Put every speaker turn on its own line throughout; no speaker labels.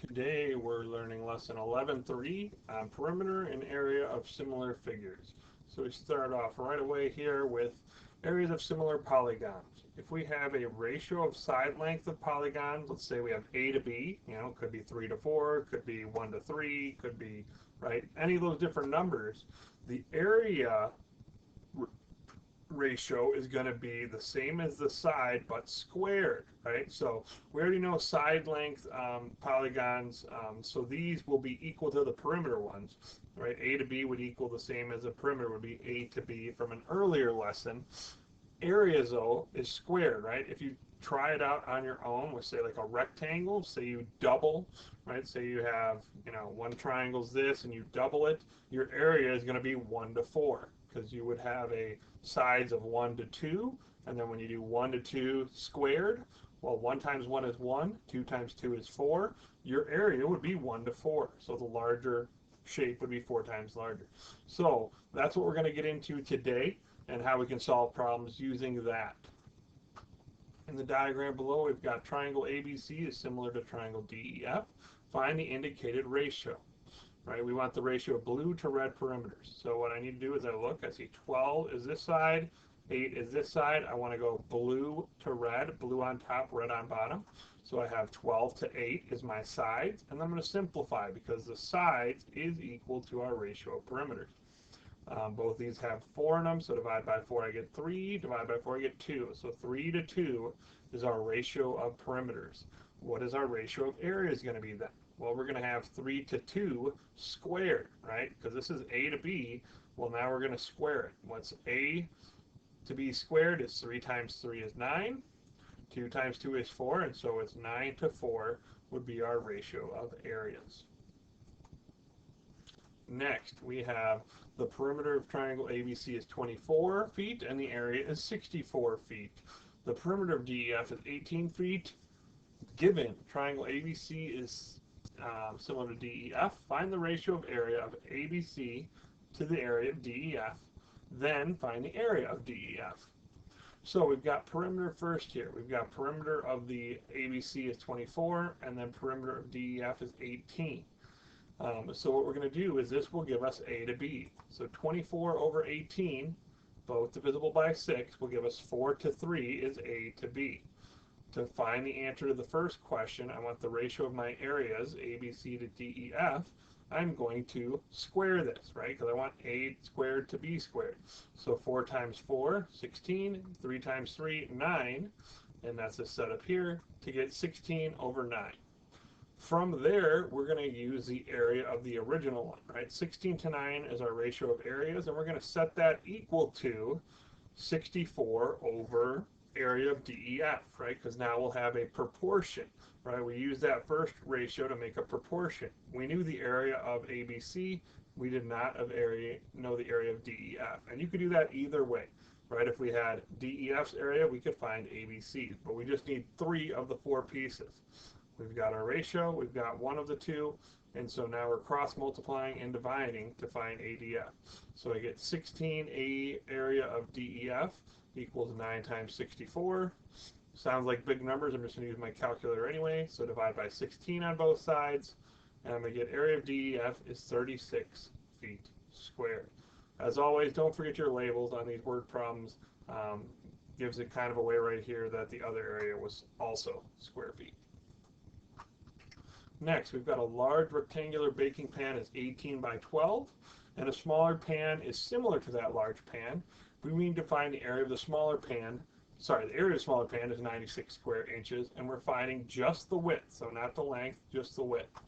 Today we're learning lesson 11.3 on perimeter and area of similar figures. So we start off right away here with areas of similar polygons. If we have a ratio of side length of polygons, let's say we have A to B, could be 3 to 4, could be 1 to 3, could be, right, any of those different numbers, the area ratio is going to be the same as the side but squared, right? So we already know side length polygons, so these will be equal to the perimeter ones, right? A to B would equal the same as the perimeter would be A to B from an earlier lesson. Area though is squared, right? If you try it out on your own with, say, like a rectangle, say you double, right? Say you have, one triangle's this and you double it, your area is going to be 1 to 4 because you would have a sides of 1 to 2, and then when you do 1 to 2 squared, well, 1 times 1 is 1, 2 times 2 is 4, your area would be 1 to 4, so the larger shape would be 4 times larger. So that's what we're going to get into today and how we can solve problems using that. In the diagram below, we've got triangle ABC is similar to triangle DEF. Find the indicated ratio. Right, we want the ratio of blue to red perimeters. So what I need to do is I see 12 is this side, 8 is this side. I want to go blue to red, blue on top, red on bottom. So I have 12 to 8 is my sides, and then I'm going to simplify because the sides is equal to our ratio of perimeters. Both these have 4 in them, so divide by 4 I get 3, divide by 4 I get 2. So 3 to 2 is our ratio of perimeters. What is our ratio of areas going to be then? Well, we're going to have 3 to 2 squared, right? Because this is A to B. Well, now we're going to square it. What's A to B squared is 3 times 3 is 9. 2 times 2 is 4, and so it's 9 to 4 would be our ratio of areas. Next, we have the perimeter of triangle ABC is 24 feet, and the area is 64 feet. The perimeter of DEF is 18 feet. Given triangle ABC is similar to DEF, find the ratio of area of ABC to the area of DEF, then find the area of DEF. So we've got perimeter first here. We've got perimeter of the ABC is 24, and then perimeter of DEF is 18. So what we're going to do is this will give us A to B. So 24 over 18, both divisible by 6, will give us 4 to 3 is A to B. To find the answer to the first question, I want the ratio of my areas, ABC to DEF. I'm going to square this, right? Because I want A squared to B squared. So 4 times 4, 16. 3 times 3, 9. And that's a setup here to get 16 over 9. From there, we're going to use the area of the original one, right? 16 to 9 is our ratio of areas, and we're going to set that equal to 64 over area of DEF, right? Because now we'll have a proportion, right? We use that first ratio to make a proportion. We knew the area of ABC. We did not know the area of DEF. And you could do that either way, right? If we had DEF's area, we could find ABC's, but we just need 3 of the 4 pieces. We've got our ratio, we've got one of the 2, and so now we're cross multiplying and dividing to find ADF. So I get 16A area of DEF equals 9 times 64. Sounds like big numbers. I'm just going to use my calculator anyway. So divide by 16 on both sides, and I'm going to get area of DEF is 36 feet squared. As always, don't forget your labels on these word problems. Gives it kind of away right here that the other area was also square feet. Next, we've got a large rectangular baking pan is 18 by 12, and a smaller pan is similar to that large pan. We need to find the area of the smaller pan. Sorry, the area of the smaller pan is 96 square inches, and we're finding just the width, so not the length, just the width.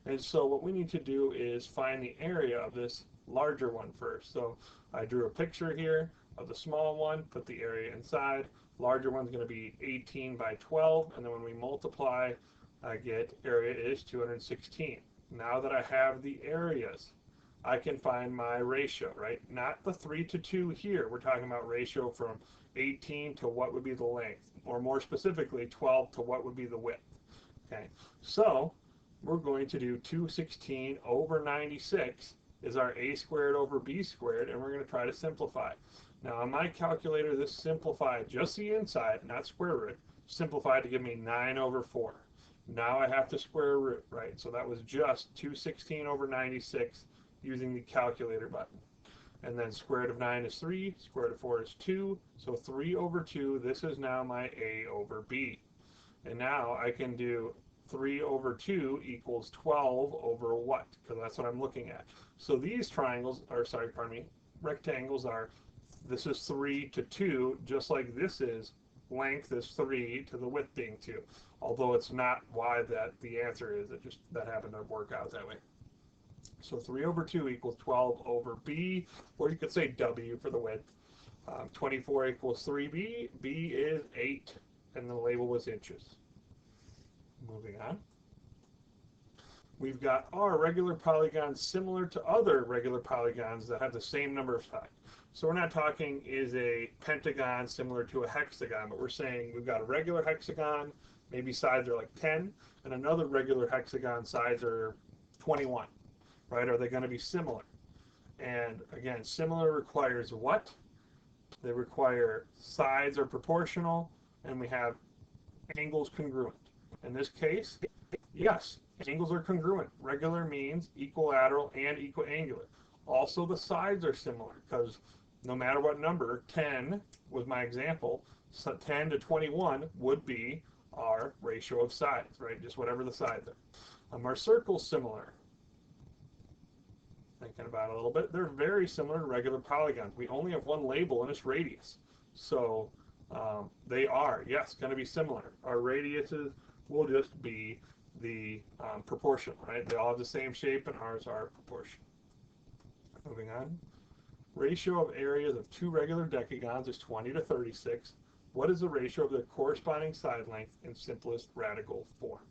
And so what we need to do is find the area of this larger one first. So I drew a picture here of the small one, put the area inside. Larger one's going to be 18 by 12, and then when we multiply, I get area is 216. Now that I have the areas, I can find my ratio, right? Not the 3 to 2 here. We're talking about ratio from 18 to what would be the length, or more specifically, 12 to what would be the width. Okay, so we're going to do 216 over 96 is our A squared over B squared, and we're going to try to simplify. Now on my calculator, this simplified just the inside, not square root, simplified to give me 9 over 4. Now I have to square root, right? So that was just 216 over 96 using the calculator button. And then square root of 9 is 3, square root of 4 is 2, so 3 over 2, this is now my a over b. And now I can do 3 over 2 equals 12 over what? Because that's what I'm looking at. So these triangles, or sorry, pardon me, rectangles are, this is 3 to 2, just like this is, length is 3 to the width being 2. Although it's not why that the answer is, it just, that happened to work out that way. So 3 over 2 equals 12 over b, or you could say w for the width. 24 equals 3b, b is 8, and the label was inches. Moving on. We've got our regular polygons similar to other regular polygons that have the same number of sides. So we're not talking is a pentagon similar to a hexagon, but we're saying we've got a regular hexagon, maybe sides are like 10, and another regular hexagon sides are 21, right? Are they going to be similar? And again, similar requires what? They require sides are proportional, and we have angles congruent. In this case, yes, angles are congruent. Regular means equilateral and equiangular. Also, the sides are similar because no matter what number, 10 was my example, so 10 to 21 would be our ratio of sides, right? Just whatever the sides are. Our circles similar. Thinking about it a little bit, they're very similar to regular polygons. We only have one label and it's radius. So they are, yes, going to be similar. Our radiuses will just be the proportional, right? They all have the same shape and ours are proportional. Moving on. Ratio of areas of two regular decagons is 20 to 36. What is the ratio of their corresponding side length in simplest radical form?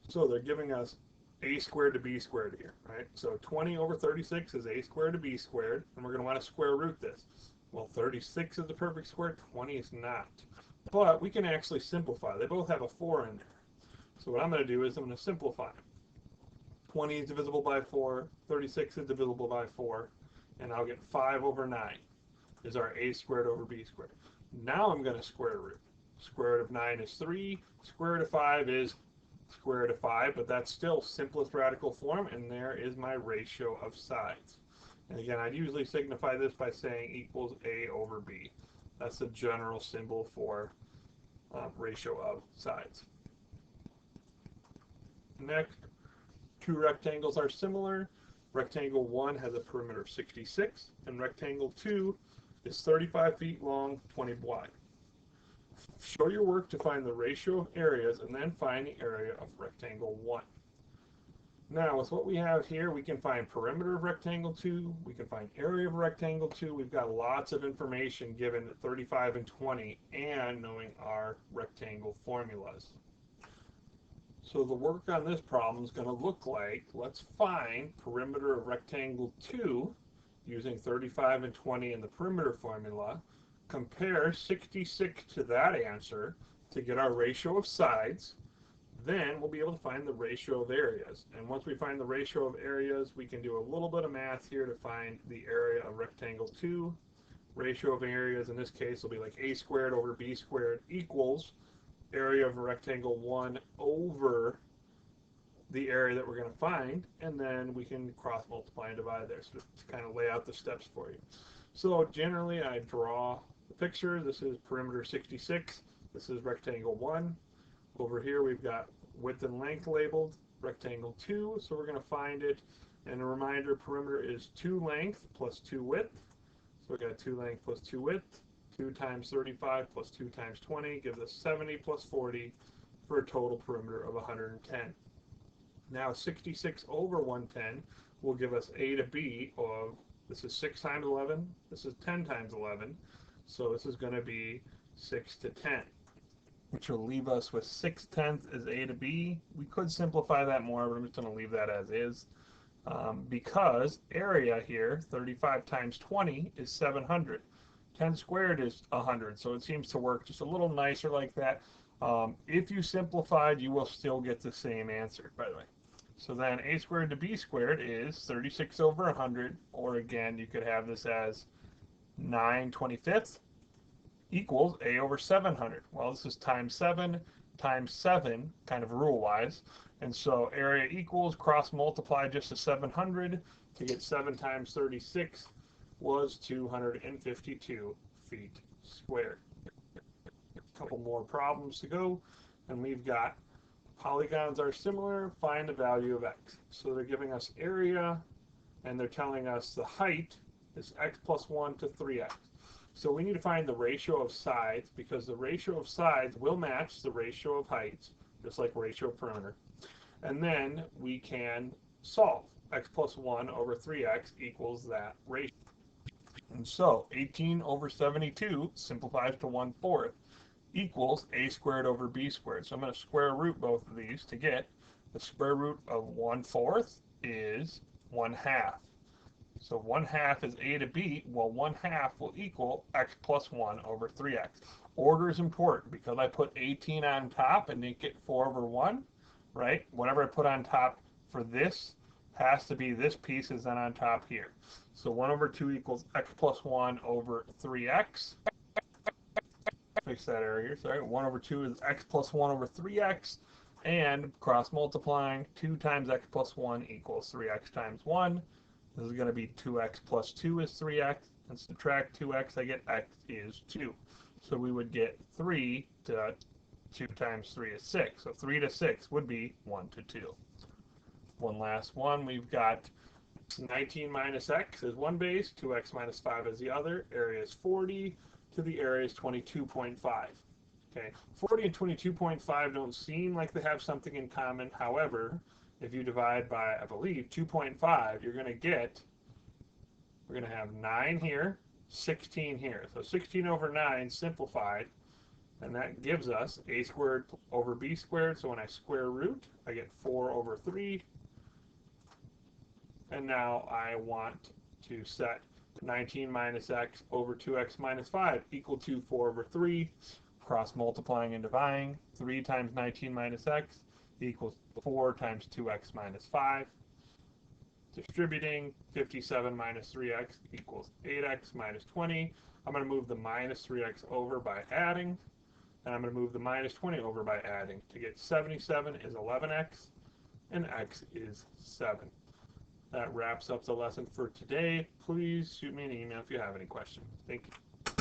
So they're giving us a squared to b squared here, right? So 20 over 36 is a squared to b squared, and we're going to want to square root this. Well, 36 is the perfect square, 20 is not. But we can actually simplify. They both have a 4 in there. So what I'm going to do is I'm going to simplify. 20 is divisible by 4, 36 is divisible by 4, and I'll get 5 over 9 is our a squared over b squared. Now I'm going to square root. Square root of 9 is 3, square root of 5 is square root of 5, but that's still simplest radical form, and there is my ratio of sides. And again, I usually signify this by saying equals a over b. That's the general symbol for ratio of sides. Next, two rectangles are similar. Rectangle 1 has a perimeter of 66, and rectangle 2 is 35 feet long, 20 wide. Show your work to find the ratio of areas and then find the area of rectangle 1. Now, with what we have here, we can find perimeter of rectangle 2, we can find area of rectangle 2. We've got lots of information given at 35 and 20 and knowing our rectangle formulas. So the work on this problem is going to look like, let's find perimeter of rectangle 2 using 35 and 20 in the perimeter formula. Compare 66 to that answer to get our ratio of sides. Then we'll be able to find the ratio of areas. And once we find the ratio of areas, we can do a little bit of math here to find the area of rectangle 2. Ratio of areas in this case will be like a squared over b squared equals area of rectangle 1 over the area that we're going to find, and then we can cross multiply and divide there, so to kind of lay out the steps for you. So generally I draw the picture. This is perimeter 66, this is rectangle 1. Over here we've got width and length labeled, rectangle 2, so we're going to find it. And a reminder, perimeter is 2 length plus 2 width, so we got 2 length plus 2 width. 2 times 35 plus 2 times 20 gives us 70 plus 40 for a total perimeter of 110. Now 66 over 110 will give us a to b of, this is 6 times 11, this is 10 times 11, so this is going to be 6 to 10, which will leave us with 6/10 as a to b. We could simplify that more, but I'm just going to leave that as is. Because area here, 35 times 20 is 700. 10 squared is 100, so it seems to work just a little nicer like that. If you simplified, you will still get the same answer, by the way. So then a squared to b squared is 36 over 100, or again, you could have this as 9/25 equals a over 700. Well, this is times 7, kind of rule-wise. And so area equals, cross multiply just to 700 to get 7 times 36 was 252 feet squared. A couple more problems to go, and we've got polygons are similar, find the value of x. So they're giving us area, and they're telling us the height is x plus 1 to 3x. So we need to find the ratio of sides, because the ratio of sides will match the ratio of heights, just like ratio of perimeter. And then we can solve. X plus 1 over 3x equals that ratio. And so 18 over 72 simplifies to 1/4 equals a squared over b squared. So I'm going to square root both of these to get the square root of 1/4 is 1/2. So 1/2 is a to b. Well, 1/2 will equal x plus 1 over 3x. Order is important because I put 18 on top and make it 4 over 1, right? Whatever I put on top for this has to be this piece is then on top here. So 1 over 2 equals x plus 1 over 3x. Fix that error here. Sorry, 1 over 2 is x plus 1 over 3x, and cross multiplying 2 times x plus 1 equals 3x times 1. This is going to be 2x plus 2 is 3x, and subtract 2x, I get x is 2. So we would get 3 to 2 times 3 is 6. So 3 to 6 would be 1 to 2. One last one, we've got 19 minus x is one base, 2x minus 5 is the other, area is 40, to the area is 22.5. Okay, 40 and 22.5 don't seem like they have something in common. However, if you divide by, I believe, 2.5, you're going to get, we're going to have 9 here, 16 here. So 16 over 9 simplified, and that gives us a squared over b squared. So when I square root, I get 4 over 3. And now I want to set 19 minus x over 2x minus 5 equal to 4 over 3. Cross multiplying and dividing. 3 times 19 minus x equals 4 times 2x minus 5. Distributing, 57 minus 3x equals 8x minus 20. I'm going to move the minus 3x over by adding. And I'm going to move the minus 20 over by adding. To get 77 is 11x, and x is 7. That wraps up the lesson for today. Please shoot me an email if you have any questions. Thank you.